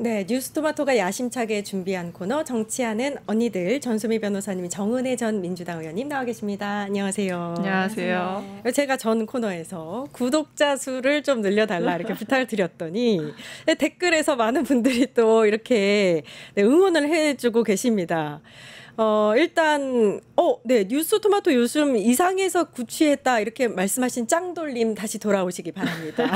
네, 뉴스토마토가 야심차게 준비한 코너 정치하는 언니들 전수미 변호사님, 정은혜 전 민주당 의원님 나와 계십니다. 안녕하세요. 안녕하세요. 제가 전 코너에서 구독자 수를 좀 늘려달라 이렇게 부탁을 드렸더니 댓글에서 많은 분들이 또 이렇게 응원을 해주고 계십니다. 일단 네, 뉴스토마토 요즘 이상해서 구취했다 이렇게 말씀하신 짱돌님 다시 돌아오시기 바랍니다.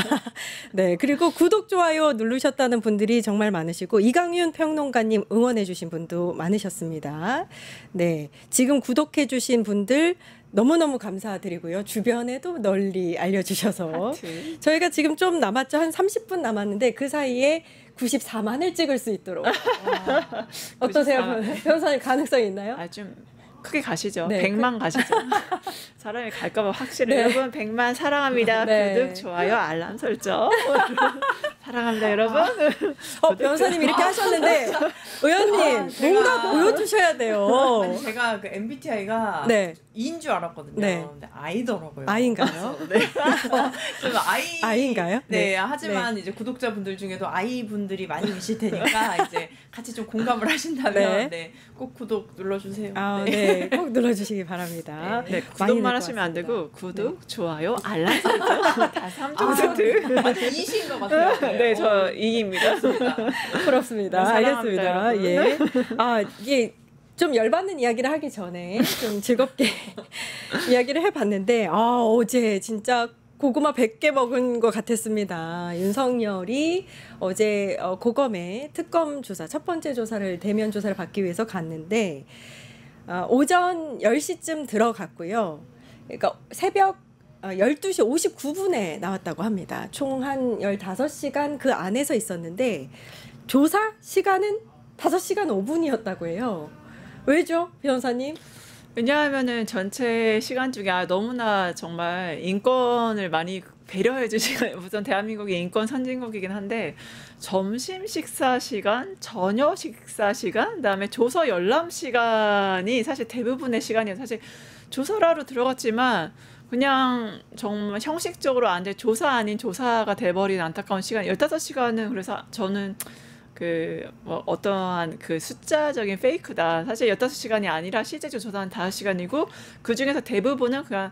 네, 그리고 구독 좋아요 누르셨다는 분들이 정말 많으시고 이강윤 평론가님 응원해주신 분도 많으셨습니다. 네, 지금 구독해주신 분들 너무너무 감사드리고요. 주변에도 널리 알려주셔서 저희가 지금 좀 남았죠. 한 30분 남았는데 그 사이에 94만을 찍을 수 있도록. 어떠세요? 변호사님 가능성이 있나요? 좀 크게 가시죠. 네. 100만 가시죠. 사람이 갈까봐 확실히. 네. 여러분 100만 사랑합니다. 네. 구독, 좋아요, 알람 설정. 사랑합니다 여러분. 변호사님 이렇게 하셨는데 의원님 뭔가 보여주셔야 돼요. 아니, 제가 그 MBTI가 네. E인 줄 알았거든요. 네. 근데 I더라고요. I인가요? 네. 좀 I인가요? 네. 하지만 이제 구독자분들 중에도 I 분들이 많이 계실 테니까 이제 같이 좀 공감을 하신다면 꼭 구독 눌러주세요. 네, 꼭 눌러주시기 바랍니다. 네, 구독만 하시면 안 되고 구독, 좋아요, 알람 설정 다 3종 세트. E신 것 같아요. 네, 저 E입니다. 부럽습니다. 사랑합니다, 알겠습니다. 예. 이게 좀 열받는 이야기를 하기 전에 좀 즐겁게 이야기를 해봤는데 어제 진짜 고구마 100개 먹은 것 같았습니다. 윤석열이 어제 고검에 특검 조사, 첫 번째 조사를 대면 조사를 받기 위해서 갔는데 오전 10시쯤 들어갔고요. 그러니까 새벽 12시 59분에 나왔다고 합니다. 총 한 15시간 그 안에서 있었는데 조사 시간은 5시간 5분이었다고 해요. 왜죠, 변호사님? 왜냐하면은 전체 시간 중에 너무나 정말 인권을 많이 배려해 주시는 우선 대한민국이 인권 선진국이긴 한데 점심 식사 시간, 저녁 식사 시간, 그다음에 조서 열람 시간이 사실 대부분의 시간이에요. 사실 조서를 하러 들어갔지만 그냥 정말 형식적으로 안 돼 조사 아닌 조사가 돼버린 안타까운 시간 15시간은 그래서 저는 어떠한 그 숫자적인 페이크다. 사실 15시간이 아니라 실제로 조사한 5시간이고 그 중에서 대부분은 그냥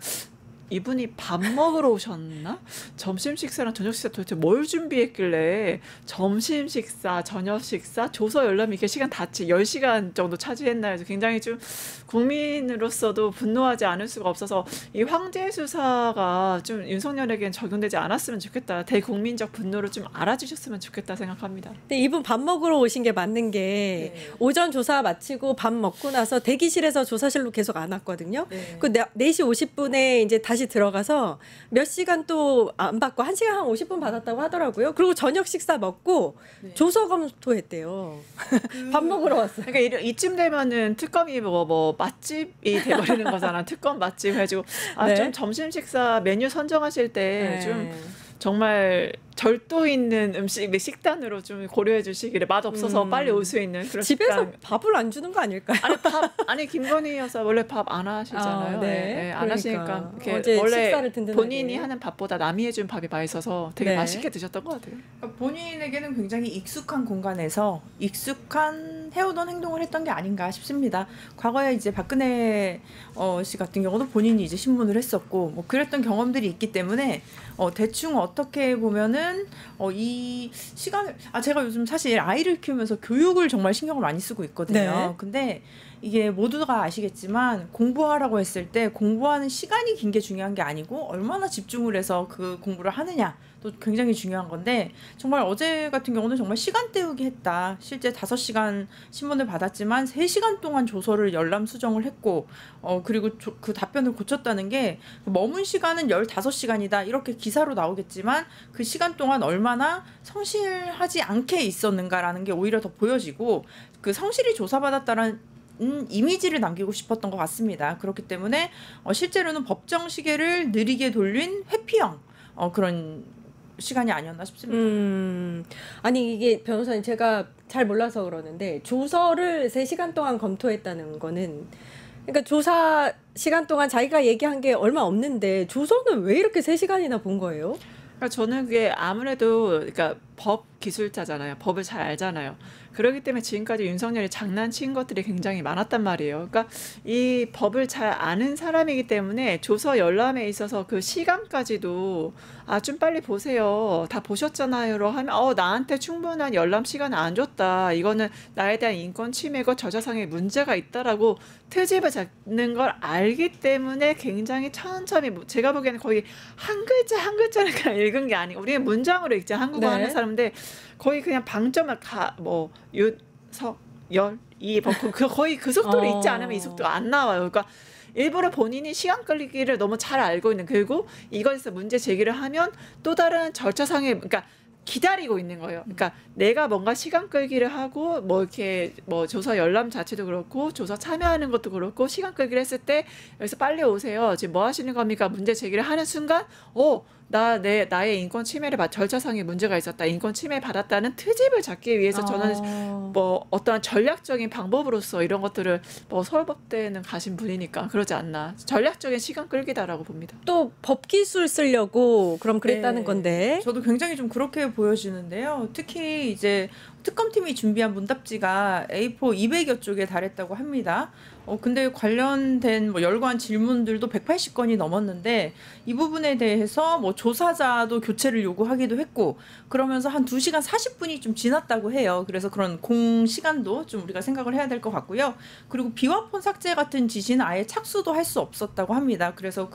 이분이 밥 먹으러 오셨나? 점심 식사랑 저녁 식사 도대체 뭘 준비했길래 점심 식사, 저녁 식사, 조서 열람이 이렇게 시간 다 10시간 정도 차지했나 해서 굉장히 좀 국민으로서도 분노하지 않을 수가 없어서 이 황제 수사가 좀 윤석열에겐 적용되지 않았으면 좋겠다. 대국민적 분노를 좀 알아주셨으면 좋겠다 생각합니다. 근데 이분 밥 먹으러 오신 게 맞는 게 오전 조사 마치고 밥 먹고 나서 대기실에서 조사실로 계속 안 왔거든요. 그 4시 50분에 이제 다시 들어가서 몇 시간 또 안 받고 1시간 한 50분 받았다고 하더라고요. 그리고 저녁 식사 먹고 조서 검토했대요. 밥 먹으러 왔어요. 그러니까 이쯤 되면은 특검이 뭐 맛집이 돼버리는 거잖아. 특검 맛집 해가지고 좀 점심 식사 메뉴 선정하실 때 좀 정말 절도 있는 음식 식단으로 좀 고려해 주시기를 맛없어서 빨리 올 수 있는 그런 집에서 밥을 안 주는 거 아닐까요? 아니 김건희 여사 원래 밥 안 하시잖아요. 안 하시니까 이렇게 원래 본인이 하는 밥보다 남이 해준 밥이 맛있어서 되게 맛있게 드셨던 것 같아요. 그러니까 본인에게는 굉장히 익숙한 공간에서 익숙한 해오던 행동을 했던 게 아닌가 싶습니다. 과거에 이제 박근혜 씨 같은 경우도 본인이 이제 신문을 했었고 뭐 그랬던 경험들이 있기 때문에 대충 어떻게 보면은 이 시간을 제가 요즘 사실 아이를 키우면서 교육을 정말 신경을 많이 쓰고 있거든요. 근데 이게 모두가 아시겠지만 공부하라고 했을 때 공부하는 시간이 긴 게 중요한 게 아니고 얼마나 집중을 해서 그 공부를 하느냐 또 굉장히 중요한 건데 정말 어제 같은 경우는 정말 시간 때우기 했다. 실제 5시간 신문을 받았지만 3시간 동안 조서를 열람 수정을 했고 그리고 그 답변을 고쳤다는 게 머문 시간은 15시간이다. 이렇게 기사로 나오겠지만 그 시간 동안 얼마나 성실하지 않게 있었는가라는 게 오히려 더 보여지고 그 성실히 조사받았다는 이미지를 남기고 싶었던 것 같습니다. 그렇기 때문에 실제로는 법정 시계를 느리게 돌린 회피형 그런 시간이 아니었나 싶습니다. 아니 이게 변호사님 제가 잘 몰라서 그러는데 조서를 3시간 동안 검토했다는 거는 그러니까 조사 시간 동안 자기가 얘기한 게 얼마 없는데 조서는 왜 이렇게 3시간이나 본 거예요? 그러니까 저는 그게 아무래도 그러니까 법 기술자잖아요. 법을 잘 알잖아요. 그렇기 때문에 지금까지 윤석열이 장난친 것들이 굉장히 많았단 말이에요. 그러니까 이 법을 잘 아는 사람이기 때문에 조서 열람에 있어서 그 시간까지도 좀 빨리 보세요. 다 보셨잖아요로 하면 나한테 충분한 열람 시간을 안 줬다. 이거는 나에 대한 인권 침해고 저자상의 문제가 있다라고 트집을 잡는 걸 알기 때문에 굉장히 천천히 제가 보기에는 거의 한 글자 한 글자를 그냥 읽은 게 아니고 우리는 문장으로 읽자 한국어 하는 사람인데 거의 그냥 방점을 거의 그 속도로 읽지 않으면 이 속도가 안 나와요. 그러니까 일부러 본인이 시간 끌기를 너무 잘 알고 있는 그리고 이것에서 문제 제기를 하면 또 다른 절차상의 그러니까 기다리고 있는 거예요. 그러니까 내가 뭔가 시간 끌기를 하고 이렇게 조사 열람 자체도 그렇고 조사 참여하는 것도 그렇고 시간 끌기를 했을 때 여기서 빨리 오세요. 지금 뭐 하시는 겁니까? 문제 제기를 하는 순간 나의 인권 침해를 절차상의 문제가 있었다. 인권 침해 받았다는 트집을 잡기 위해서 저는 어떠한 전략적인 방법으로서 이런 것들을 서울법대는 가신 분이니까 그러지 않나. 전략적인 시간 끌기다라고 봅니다. 또 법기술 쓰려고 그럼 그랬다는 건데. 저도 굉장히 좀 그렇게 보여지는데요. 특히 이제 특검팀이 준비한 문답지가 A4 200여 쪽에 달했다고 합니다. 근데 관련된 열거한 질문들도 180건이 넘었는데 이 부분에 대해서 조사자도 교체를 요구하기도 했고 그러면서 한 2시간 40분이 좀 지났다고 해요. 그래서 그런 공시간도 좀 우리가 생각을 해야 될 것 같고요. 그리고 비화폰 삭제 같은 지시는 아예 착수도 할 수 없었다고 합니다. 그래서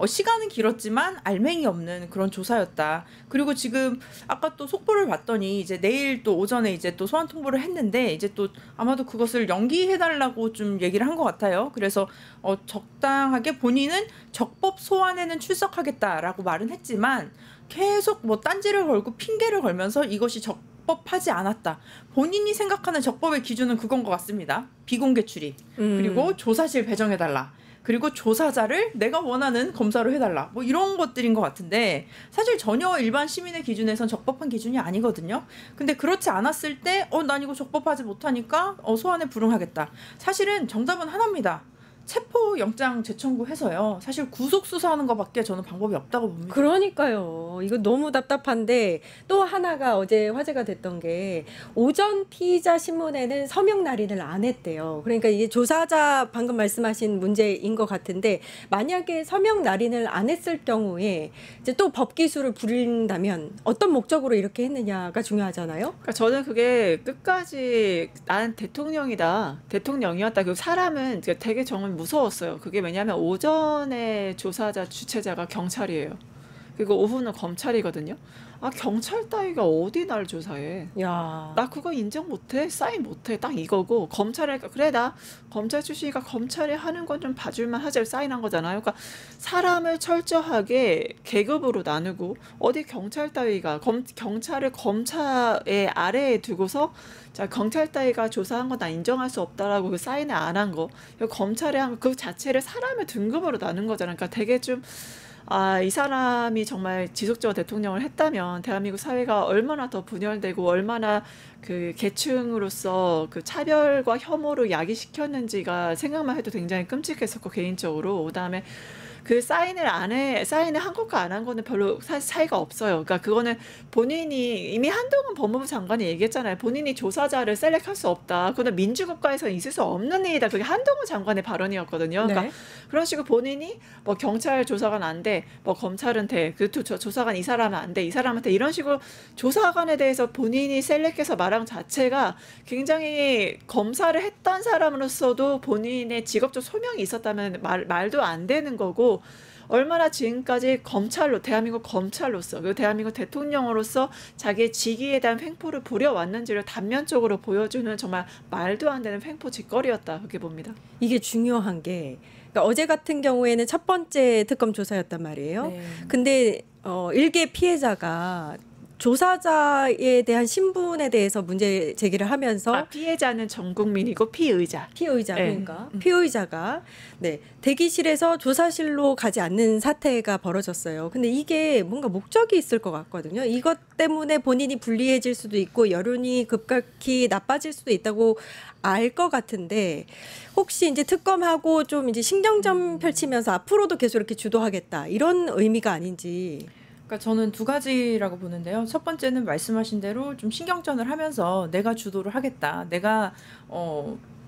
시간은 길었지만 알맹이 없는 그런 조사였다. 그리고 지금 아까 또 속보를 봤더니 이제 내일 또 오전에 이제 또 소환 통보를 했는데 이제 또 아마도 그것을 연기해달라고 좀 얘기를 한 것 같아요. 그래서 적당하게 본인은 적법 소환에는 출석하겠다라고 말은 했지만 계속 딴지를 걸고 핑계를 걸면서 이것이 적법하지 않았다. 본인이 생각하는 적법의 기준은 그건 것 같습니다. 비공개 출입 그리고 조사실 배정해달라. 그리고 조사자를 내가 원하는 검사로 해달라. 이런 것들인 것 같은데 사실 전혀 일반 시민의 기준에선 적법한 기준이 아니거든요. 근데 그렇지 않았을 때 난 이거 적법하지 못하니까 소환에 불응하겠다. 사실은 정답은 하나입니다. 체포영장 재청구해서요. 사실 구속 수사하는 것밖에 저는 방법이 없다고 봅니다. 그러니까요. 이거 너무 답답한데 또 하나가 어제 화제가 됐던 게 오전 피의자 신문에는 서명 날인을 안 했대요. 그러니까 이게 조사자 방금 말씀하신 문제인 것 같은데 만약에 서명 날인을 안 했을 경우에 이제 또 법기술을 부린다면 어떤 목적으로 이렇게 했느냐가 중요하잖아요. 그러니까 저는 그게 끝까지 난 대통령이었다. 그 사람은 되게 정말 무서웠어요. 그게 왜냐하면 오전에 조사자 주체자가 경찰이에요. 그리고 오후는 검찰이거든요. 경찰 따위가 어디 날 조사해. 야, 나 그거 인정 못해. 사인 못해. 딱 이거고 그래 나 검찰 출신이니까 검찰이 하는 건 좀 봐줄만 하자 사인한 거잖아요. 그러니까 사람을 철저하게 계급으로 나누고 어디 경찰 따위가 경찰을 검찰의 아래에 두고서 자 경찰 따위가 조사한 건 나 인정할 수 없다라고 그 사인을 안 한 거 검찰이 한 그 자체를 사람의 등급으로 나눈 거잖아요. 그러니까 되게 좀 이 사람이 정말 지속적으로 대통령을 했다면 대한민국 사회가 얼마나 더 분열되고 얼마나 그 계층으로서 그 차별과 혐오를 야기시켰는지가 생각만 해도 굉장히 끔찍했었고 개인적으로 그다음에 그 사인을 한 것과 안 한 거는 별로 사실 차이가 없어요. 그러니까 그거는 본인이 이미 한동훈 법무부 장관이 얘기했잖아요. 본인이 조사자를 셀렉할 수 없다. 그거는 민주국가에서는 있을 수 없는 일이다. 그게 한동훈 장관의 발언이었거든요. 그러니까 네. 그런 식으로 본인이 경찰 조사관 안 돼, 검찰은 돼, 조사관 이 사람은 안 돼, 이 사람한테 이런 식으로 조사관에 대해서 본인이 셀렉해서 말한 자체가 굉장히 검사를 했던 사람으로서도 본인의 직업적 소명이 있었다면 말도 안 되는 거고 얼마나 지금까지 대한민국 검찰로서 그리고 대한민국 대통령으로서 자기의 직위에 대한 횡포를 부려왔는지를 단면적으로 보여주는 정말 말도 안 되는 횡포 짓거리였다 그렇게 봅니다. 이게 중요한 게 그러니까 어제 같은 경우에는 첫 번째 특검 조사였단 말이에요. 네. 근데 일개 피해자가 조사자에 대한 신분에 대해서 문제 제기를 하면서 피해자는 전 국민이고 피의자. 피의자 네. 그러니까 피의자가 대기실에서 조사실로 가지 않는 사태가 벌어졌어요. 근데 이게 뭔가 목적이 있을 것 같거든요. 이것 때문에 본인이 불리해질 수도 있고 여론이 급격히 나빠질 수도 있다고 알 것 같은데 혹시 이제 특검하고 좀 이제 신경전 펼치면서 앞으로도 계속 이렇게 주도하겠다 이런 의미가 아닌지. 그러니까 저는 두 가지라고 보는데요. 첫 번째는 말씀하신 대로 좀 신경전을 하면서 내가 주도를 하겠다. 내가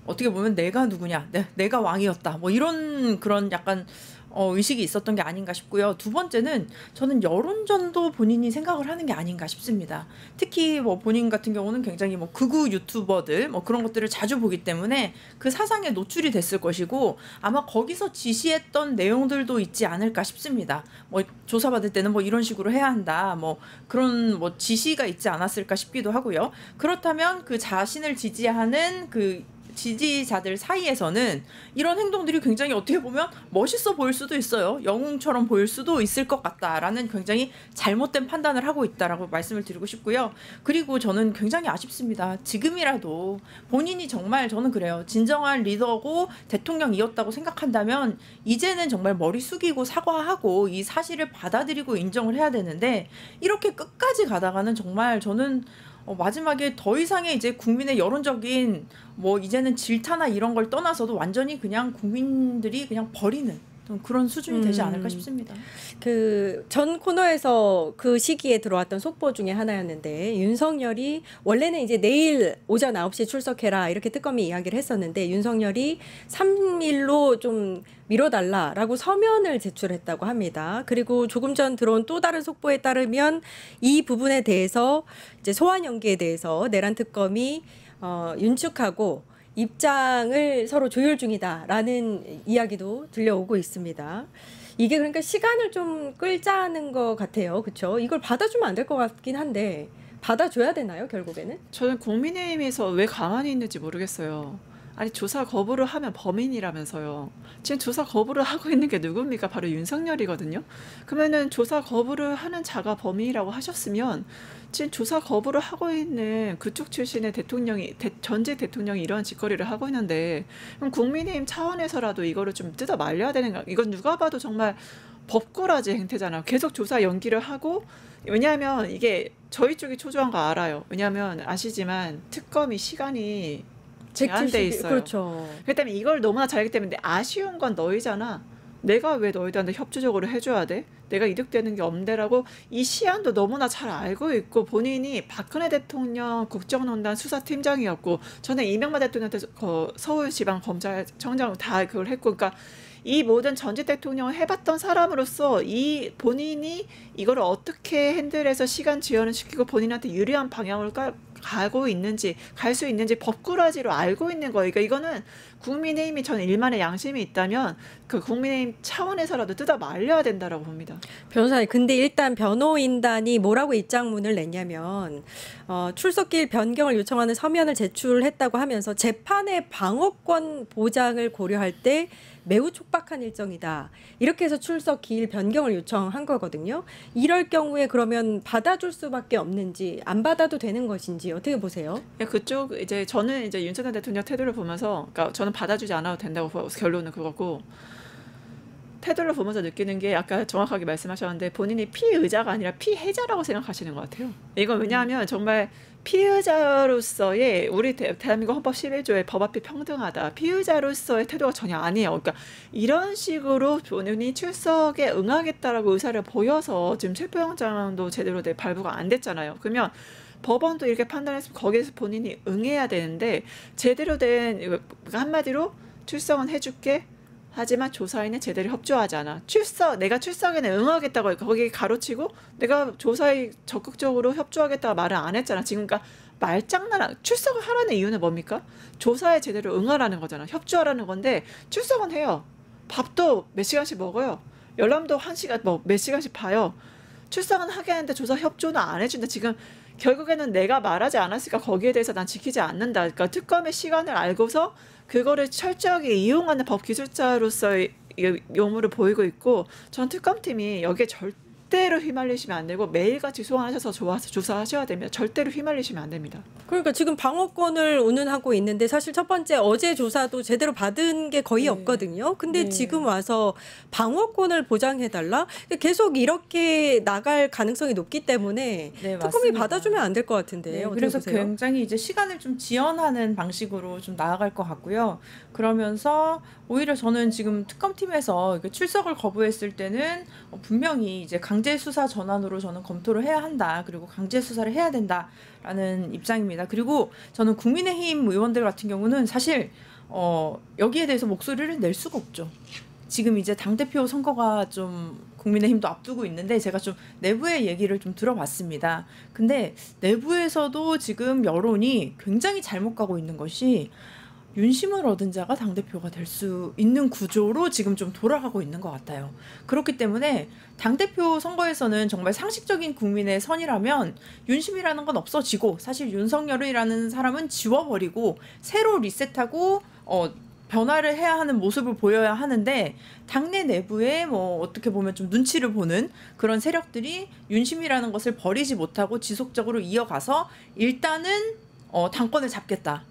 어떻게 보면 내가 누구냐, 내가 왕이었다. 뭐 이런 그런 약간 의식이 있었던 게 아닌가 싶고요. 두 번째는 저는 여론전도 본인이 생각을 하는 게 아닌가 싶습니다. 특히 뭐 본인 같은 경우는 굉장히 뭐 극우 유튜버들 뭐 그런 것들을 자주 보기 때문에 그 사상에 노출이 됐을 것이고 아마 거기서 지시했던 내용들도 있지 않을까 싶습니다. 뭐 조사받을 때는 뭐 이런 식으로 해야 한다. 뭐 그런 뭐 지시가 있지 않았을까 싶기도 하고요. 그렇다면 그 자신을 지지하는 그 지지자들 사이에서는 이런 행동들이 굉장히 어떻게 보면 멋있어 보일 수도 있어요. 영웅처럼 보일 수도 있을 것 같다라는 굉장히 잘못된 판단을 하고 있다라고 말씀을 드리고 싶고요. 그리고 저는 굉장히 아쉽습니다. 지금이라도 본인이 정말 저는 그래요. 진정한 리더고 대통령이었다고 생각한다면 이제는 정말 머리 숙이고 사과하고 이 사실을 받아들이고 인정을 해야 되는데 이렇게 끝까지 가다가는 정말 저는 마지막에 더 이상의 이제 국민의 여론적인 뭐 이제는 질타나 이런 걸 떠나서도 완전히 그냥 국민들이 그냥 버리는 그런 수준이 되지 않을까 싶습니다. 그 전 코너에서 그 시기에 들어왔던 속보 중에 하나였는데 윤석열이 원래는 이제 내일 오전 9시에 출석해라 이렇게 특검이 이야기를 했었는데 윤석열이 3일로 좀 미뤄달라라고 서면을 제출했다고 합니다. 그리고 조금 전 들어온 또 다른 속보에 따르면 이 부분에 대해서 이제 소환 연기에 대해서 내란 특검이 윤축하고 입장을 서로 조율 중이다라는 이야기도 들려오고 있습니다. 이게 그러니까 시간을 좀 끌자는 것 같아요. 그렇죠? 이걸 받아주면 안 될 것 같긴 한데 받아줘야 되나요, 결국에는? 저는 국민의힘에서 왜 가만히 있는지 모르겠어요. 아니 조사 거부를 하면 범인이라면서요. 지금 조사 거부를 하고 있는 게 누굽니까? 바로 윤석열이거든요. 그러면은 조사 거부를 하는 자가 범인이라고 하셨으면 지금 조사 거부를 하고 있는 그쪽 출신의 대통령이 전직 대통령이 이런 짓거리를 하고 있는데 그럼 국민의힘 차원에서라도 이거를 좀 뜯어 말려야 되는 거. 이건 누가 봐도 정말 법꾸라지 행태잖아요. 계속 조사 연기를 하고 왜냐하면 이게 저희 쪽이 초조한 거 알아요. 왜냐하면 아시지만 특검이 시간이 제한돼 있어요. 그렇죠. 그렇기 때문에 이걸 너무나 잘 알기 때문에 아쉬운 건 너희잖아. 내가 왜 너희들한테 협조적으로 해줘야 돼? 내가 이득되는 게 없는데라고 이 시안도 너무나 잘 알고 있고 본인이 박근혜 대통령 국정농단 수사팀장이었고 전에 이명박 대통령한테 서울지방검찰청장 다 그걸 했고 그러니까 이 모든 전직 대통령을 해봤던 사람으로서 이 본인이 이걸 어떻게 핸들해서 시간 지연을 시키고 본인한테 유리한 방향을 가고 있는지 갈 수 있는지 법꾸라지로 알고 있는 거예요. 그러니까 이거는 국민의힘이 저는 일만의 양심이 있다면 그 국민의힘 차원에서라도 뜯어 말려야 된다라고 봅니다. 변호사님, 근데 일단 변호인단이 뭐라고 입장문을 냈냐면 출석길 변경을 요청하는 서면을 제출했다고 하면서 재판의 방어권 보장을 고려할 때 매우 촉박한 일정이다. 이렇게 해서 출석 기일 변경을 요청한 거거든요. 이럴 경우에 그러면 받아줄 수밖에 없는지 안 받아도 되는 것인지 어떻게 보세요? 그쪽 이제 저는 이제 윤석열 대통령 태도를 보면서 그러니까 저는 받아주지 않아도 된다고 결론은 그거고 태도를 보면서 느끼는 게 아까 정확하게 말씀하셨는데 본인이 피의자가 아니라 피해자라고 생각하시는 것 같아요. 이건 왜냐하면 정말 피의자로서의 우리 대한민국 헌법 11조의 법 앞에 평등하다. 피의자로서의 태도가 전혀 아니에요. 그러니까 이런 식으로 본인이 출석에 응하겠다라고 의사를 보여서 지금 체포영장도 제대로 발부가 안 됐잖아요. 그러면 법원도 이렇게 판단했으면 거기에서 본인이 응해야 되는데 제대로 된 한마디로 출석은 해줄게. 하지만 조사에는 제대로 협조하지 않아. 내가 출석에는 응하겠다고 거기에 가로치고 내가 조사에 적극적으로 협조하겠다고 말을 안 했잖아. 지금 그러니까 말장난 출석을 하라는 이유는 뭡니까? 조사에 제대로 응하라는 거잖아. 협조하라는 건데 출석은 해요. 밥도 몇 시간씩 먹어요. 열람도 1시간 몇 시간씩 봐요. 출석은 하게 하는데 조사 협조는 안 해준다. 지금 결국에는 내가 말하지 않았으니까 거기에 대해서 난 지키지 않는다. 그러니까 특검의 시간을 알고서 그거를 철저하게 이용하는 법 기술자로서의 용무를 보이고 있고 전 특검팀이 여기에 절대로 휘말리시면 안 되고 매일같이 소환하셔서 조사하셔야 됩니다. 절대로 휘말리시면 안 됩니다. 그러니까 지금 방어권을 운운하고 있는데 사실 첫 번째 어제 조사도 제대로 받은 게 거의 없거든요. 근데 지금 와서 방어권을 보장해달라? 계속 이렇게 나갈 가능성이 높기 때문에 특검이 맞습니다. 받아주면 안 될 것 같은데. 그래서 보세요? 굉장히 이제 시간을 좀 지연하는 방식으로 좀 나아갈 것 같고요. 그러면서 오히려 저는 지금 특검팀에서 출석을 거부했을 때는 분명히 이제 강제 강제 수사 전환으로 저는 검토를 해야 한다. 그리고 강제 수사를 해야 된다라는 입장입니다. 그리고 저는 국민의힘 의원들 같은 경우는 사실 여기에 대해서 목소리를 낼 수가 없죠. 지금 이제 당대표 선거가 좀 국민의힘도 앞두고 있는데 제가 좀 내부의 얘기를 좀 들어봤습니다. 근데 내부에서도 지금 여론이 굉장히 잘못 가고 있는 것이 윤심을 얻은 자가 당대표가 될 수 있는 구조로 지금 좀 돌아가고 있는 것 같아요. 그렇기 때문에 당대표 선거에서는 정말 상식적인 국민의 선이라면 윤심이라는 건 없어지고 사실 윤석열이라는 사람은 지워버리고 새로 리셋하고 변화를 해야 하는 모습을 보여야 하는데 당내 내부에 뭐 어떻게 보면 좀 눈치를 보는 그런 세력들이 윤심이라는 것을 버리지 못하고 지속적으로 이어가서 일단은 당권을 잡겠다.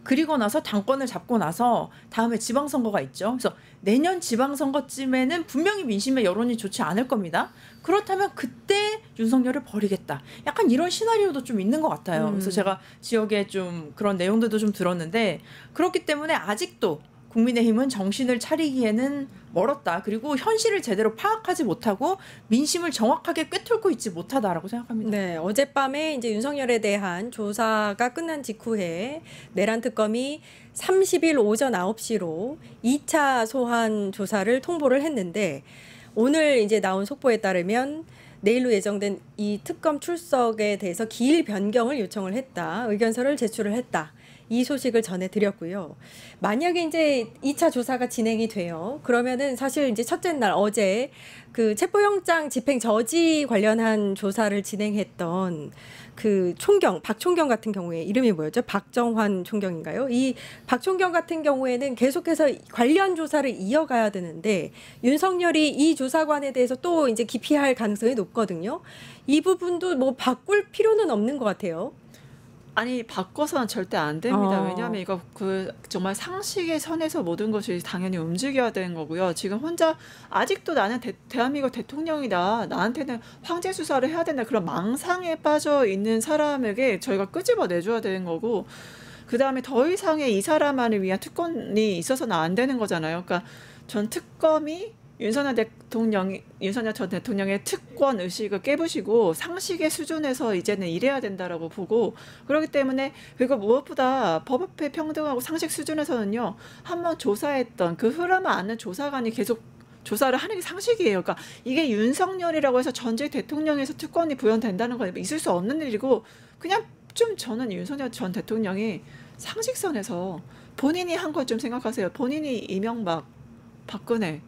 그리고 나서 당권을 잡고 나서 다음에 지방선거가 있죠. 그래서 내년 지방선거쯤에는 분명히 민심의 여론이 좋지 않을 겁니다. 그렇다면 그때 윤석열을 버리겠다. 약간 이런 시나리오도 좀 있는 것 같아요. 그래서 제가 지역에 좀 그런 내용들도 좀 들었는데 그렇기 때문에 아직도 국민의힘은 정신을 차리기에는 멀었다. 그리고 현실을 제대로 파악하지 못하고 민심을 정확하게 꿰뚫고 있지 못하다라고 생각합니다. 네, 어젯밤에 이제 윤석열에 대한 조사가 끝난 직후에 내란 특검이 30일 오전 9시로 2차 소환 조사를 통보를 했는데 오늘 이제 나온 속보에 따르면 내일로 예정된 이 특검 출석에 대해서 기일 변경을 요청을 했다. 의견서를 제출을 했다. 이 소식을 전해드렸고요. 만약에 이제 2차 조사가 진행이 돼요. 그러면은 사실 이제 첫째 날 어제 그 체포영장 집행 저지 관련한 조사를 진행했던 그 총경, 박 총경 같은 경우에 이름이 뭐였죠? 박정환 총경인가요? 이 박 총경 같은 경우에는 계속해서 관련 조사를 이어가야 되는데 윤석열이 이 조사관에 대해서 또 이제 기피할 가능성이 높거든요. 이 부분도 뭐 바꿀 필요는 없는 것 같아요. 아니 바꿔서는 절대 안 됩니다. 왜냐하면 이거 정말 상식의 선에서 모든 것이 당연히 움직여야 되는 거고요. 지금 혼자 아직도 나는 대한민국 대통령이다. 나한테는 황제 수사를 해야 된다. 그런 망상에 빠져 있는 사람에게 저희가 끄집어 내줘야 되는 거고 그 다음에 더 이상의 이 사람만을 위한 특권이 있어서는 안 되는 거잖아요. 그러니까 전 특검이 윤석열 전 대통령의 특권 의식을 깨부시고 상식의 수준에서 이제는 일해야 된다라고 보고 그렇기 때문에 그리고 무엇보다 법 앞에 평등하고 상식 수준에서는요 한번 조사했던 그 흐름을 아는 조사관이 계속 조사를 하는 게 상식이에요. 그러니까 이게 윤석열이라고 해서 전직 대통령에서 특권이 부여된다는 건 있을 수 없는 일이고 그냥 좀 저는 윤석열 전 대통령이 상식선에서 본인이 한 걸 좀 생각하세요. 본인이 이명박, 박근혜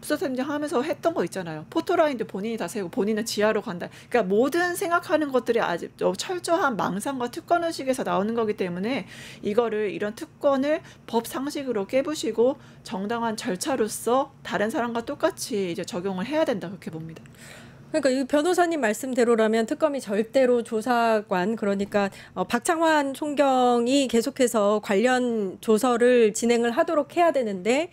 수사팀장 하면서 했던 거 있잖아요. 포토라인도 본인이 다 세우고 본인은 지하로 간다. 그러니까 모든 생각하는 것들이 아주 철저한 망상과 특권의식에서 나오는 거기 때문에 이런 특권을 법 상식으로 깨부시고 정당한 절차로서 다른 사람과 똑같이 이제 적용을 해야 된다 그렇게 봅니다. 그러니까 이 변호사님 말씀대로라면 특검이 절대로 조사관 그러니까 박창환 총경이 계속해서 관련 조서를 진행을 하도록 해야 되는데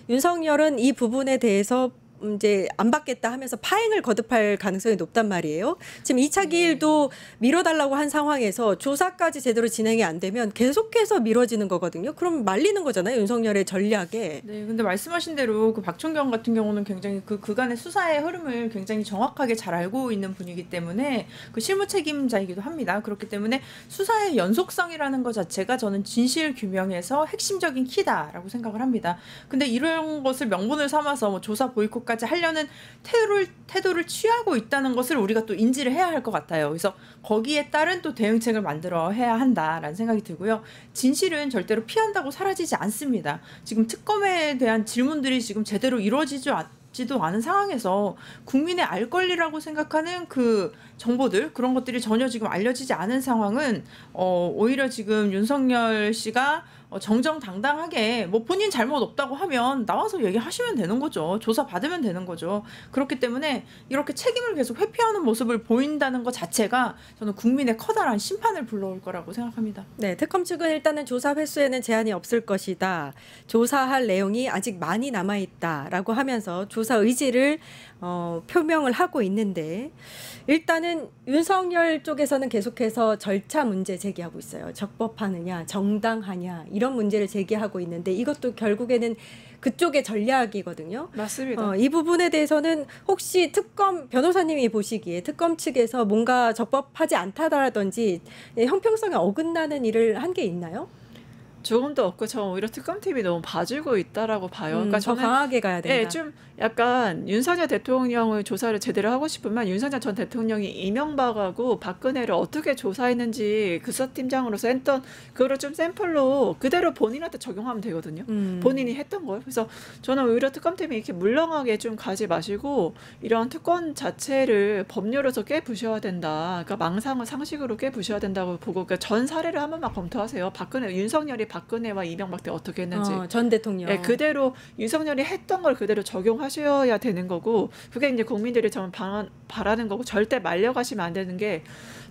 윤석열은 이 부분에 대해서 이제 안 받겠다 하면서 파행을 거듭할 가능성이 높단 말이에요. 지금 2차 기일도 미뤄달라고 한 상황에서 조사까지 제대로 진행이 안 되면 계속해서 미뤄지는 거거든요. 그럼 말리는 거잖아요. 윤석열의 전략에. 네, 근데 말씀하신 대로 그 박총경 같은 경우는 굉장히 그간의 수사의 흐름을 굉장히 정확하게 잘 알고 있는 분이기 때문에 그 실무 책임자이기도 합니다. 그렇기 때문에 수사의 연속성이라는 것 자체가 저는 진실 규명에서 핵심적인 키다라고 생각을 합니다. 근데 이런 것을 명분을 삼아서 뭐 조사 보이콧 까지 하려는 태도를 취하고 있다는 것을 우리가 또 인지를 해야 할 것 같아요. 그래서 거기에 따른 또 대응책을 만들어 해야 한다라는 생각이 들고요. 진실은 절대로 피한다고 사라지지 않습니다. 지금 특검에 대한 질문들이 지금 제대로 이루어지지도 않은 상황에서 국민의 알 권리라고 생각하는 그 정보들 그런 것들이 전혀 지금 알려지지 않은 상황은 오히려 지금 윤석열 씨가 정정당당하게 뭐 본인 잘못 없다고 하면 나와서 얘기하시면 되는 거죠. 조사 받으면 되는 거죠. 그렇기 때문에 이렇게 책임을 계속 회피하는 모습을 보인다는 것 자체가 저는 국민의 커다란 심판을 불러올 거라고 생각합니다. 네, 특검 측은 일단은 조사 횟수에는 제한이 없을 것이다. 조사할 내용이 아직 많이 남아있다라고 하면서 조사 의지를 표명을 하고 있는데 일단은 윤석열 쪽에서는 계속해서 절차 문제 제기하고 있어요. 적법하느냐, 정당하냐 이런 문제를 제기하고 있는데 이것도 결국에는 그쪽의 전략이거든요. 맞습니다. 이 부분에 대해서는 혹시 특검 변호사님이 보시기에 특검 측에서 뭔가 적법하지 않다라든지 형평성에 어긋나는 일을 한 게 있나요? 조금도 없고 저 오히려 특검팀이 너무 봐주고 있다라고 봐요. 그러니까 더 저는 강하게 가야 된다. 네, 좀 약간 윤석열 대통령의 조사를 제대로 하고 싶으면 윤석열 전 대통령이 이명박하고 박근혜를 어떻게 조사했는지 그 수사팀장으로서 했던 그거를 좀 샘플로 그대로 본인한테 적용하면 되거든요. 본인이 했던 걸. 그래서 저는 오히려 특검팀이 이렇게 물렁하게 좀 가지 마시고 이런 특권 자체를 법률로서 깨부셔야 된다. 그러니까 망상을 상식으로 깨부셔야 된다고 보고 그러니까 전 사례를 한 번만 검토하세요. 윤석열이 박근혜와 이명박 때 어떻게 했는지. 전 대통령. 네, 그대로 윤석열이 했던 걸 그대로 적용하셔야 되는 거고 그게 이제 국민들이 정말 바라는 거고 절대 말려가시면 안 되는 게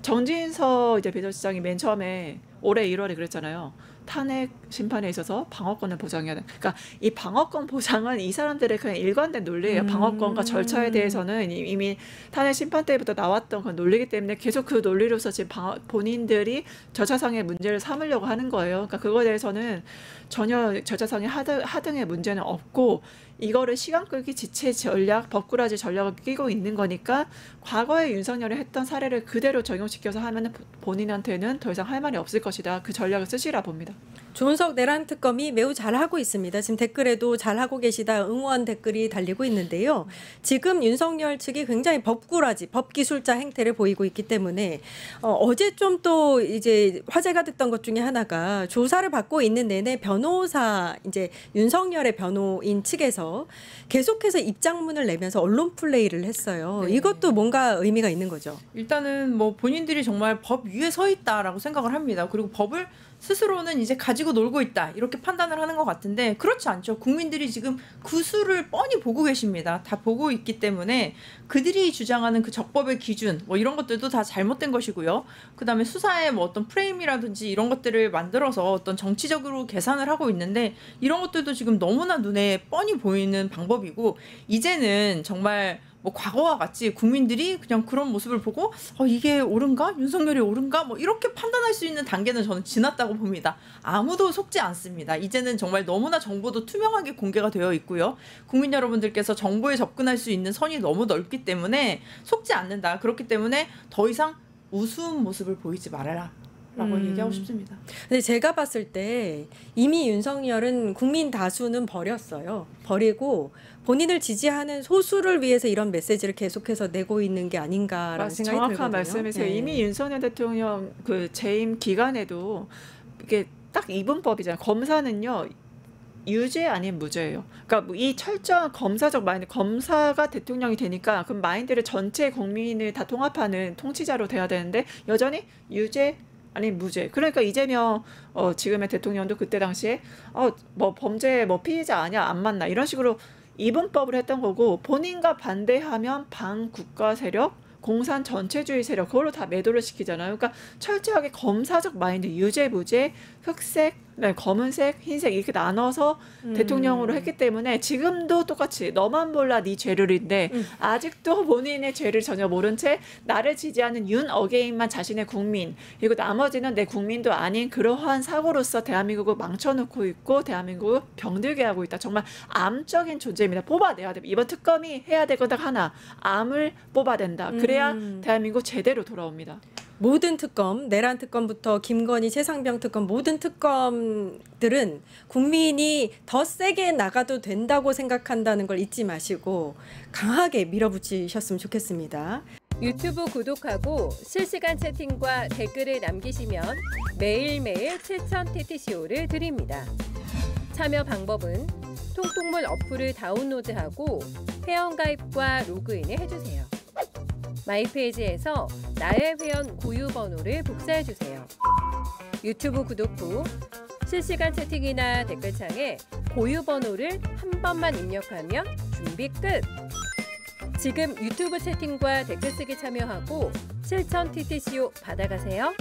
정진석 이제 비서실장이 맨 처음에 올해 1월에 그랬잖아요. 탄핵 심판에 있어서 방어권을 보장해야 돼. 그러니까 이 방어권 보장은 이 사람들의 그냥 일관된 논리예요. 방어권과 절차에 대해서는 이미 탄핵 심판 때부터 나왔던 그 논리이기 때문에 계속 그 논리로서 지금 본인들이 절차상의 문제를 삼으려고 하는 거예요. 그러니까 그거에 대해서는 전혀 절차상의 하등의 문제는 없고 이거를 시간 끌기 지체 전략, 법꾸라지 전략을 끼고 있는 거니까 과거에 윤석열이 했던 사례를 그대로 적용시켜서 하면 본인한테는 더 이상 할 말이 없을 것이다. 그 전략을 쓰시라 봅니다. 조은석 내란 특검이 매우 잘하고 있습니다. 지금 댓글에도 잘하고 계시다 응원 댓글이 달리고 있는데요. 지금 윤석열 측이 굉장히 법꾸라지, 법기술자 행태를 보이고 있기 때문에 어제 좀 또 이제 화제가 됐던 것 중에 하나가 조사를 받고 있는 내내 변호사 이제 윤석열의 변호인 측에서 계속해서 입장문을 내면서 언론 플레이를 했어요. 네. 이것도 뭔가 의미가 있는 거죠. 일단은 뭐 본인들이 정말 법 위에 서 있다라고 생각을 합니다. 그리고 법을 스스로는 이제 가지고 놀고 있다 이렇게 판단을 하는 것 같은데 그렇지 않죠. 국민들이 지금 그 수를 뻔히 보고 계십니다. 다 보고 있기 때문에 그들이 주장하는 그 적법의 기준 뭐 이런 것들도 다 잘못된 것이고요. 그다음에 수사의 뭐 어떤 프레임이라든지 이런 것들을 만들어서 어떤 정치적으로 계산을 하고 있는데 이런 것들도 지금 너무나 눈에 뻔히 보이는 방법이고 이제는 정말 뭐 과거와 같이 국민들이 그냥 그런 모습을 보고 이게 옳은가? 윤석열이 옳은가? 뭐 이렇게 판단할 수 있는 단계는 저는 지났다고 봅니다. 아무도 속지 않습니다. 이제는 정말 너무나 정보도 투명하게 공개가 되어 있고요. 국민 여러분들께서 정보에 접근할 수 있는 선이 너무 넓기 때문에 속지 않는다. 그렇기 때문에 더 이상 우스운 모습을 보이지 말아라. 라고 얘기하고 싶습니다. 근데 제가 봤을 때 이미 윤석열은 국민 다수는 버렸어요. 버리고 본인을 지지하는 소수를 위해서 이런 메시지를 계속해서 내고 있는 게 아닌가라는 생각이 들거든요. 정확한 말씀이세요. 네. 이미 윤석열 대통령 그 재임 기간에도 이게 딱 이분법이잖아요. 검사는요. 유죄 아닌 무죄예요. 그러니까 뭐 이 철저한 검사적 마인드, 검사가 대통령이 되니까 그 마인드를 전체 국민을 다 통합하는 통치자로 돼야 되는데 여전히 유죄 아니 무죄. 그러니까 이재명 지금의 대통령도 그때 당시에 뭐 범죄 뭐 피의자 아니야 안 맞나 이런 식으로 이분법을 했던 거고 본인과 반대하면 반국가 세력 공산 전체주의 세력 그걸로 다 매도를 시키잖아요. 그러니까 철저하게 검사적 마인드 유죄 무죄 흑색 네, 검은색 흰색 이렇게 나눠서 대통령으로 했기 때문에 지금도 똑같이 너만 몰라 네 죄를인데 아직도 본인의 죄를 전혀 모른 채 나를 지지하는 윤 어게인만 자신의 국민 그리고 나머지는 내 국민도 아닌 그러한 사고로서 대한민국을 망쳐놓고 있고 대한민국을 병들게 하고 있다. 정말 암적인 존재입니다. 뽑아내야 됩니다. 이번 특검이 해야 될 건 딱 하나 암을 뽑아낸다. 그래야 대한민국 제대로 돌아옵니다. 모든 특검, 내란 특검부터 김건희, 최상병 특검 모든 특검들은 국민이 더 세게 나가도 된다고 생각한다는 걸 잊지 마시고 강하게 밀어붙이셨으면 좋겠습니다. 유튜브 구독하고 실시간 채팅과 댓글을 남기시면 매일매일 7,000TTCO를 드립니다. 참여 방법은 통통물 어플을 다운로드하고 회원가입과 로그인을 해주세요. 마이페이지에서 나의 회원 고유 번호를 복사해주세요. 유튜브 구독 후 실시간 채팅이나 댓글창에 고유 번호를 한 번만 입력하면 준비 끝! 지금 유튜브 채팅과 댓글 쓰기 참여하고 7,000TTCO 받아가세요.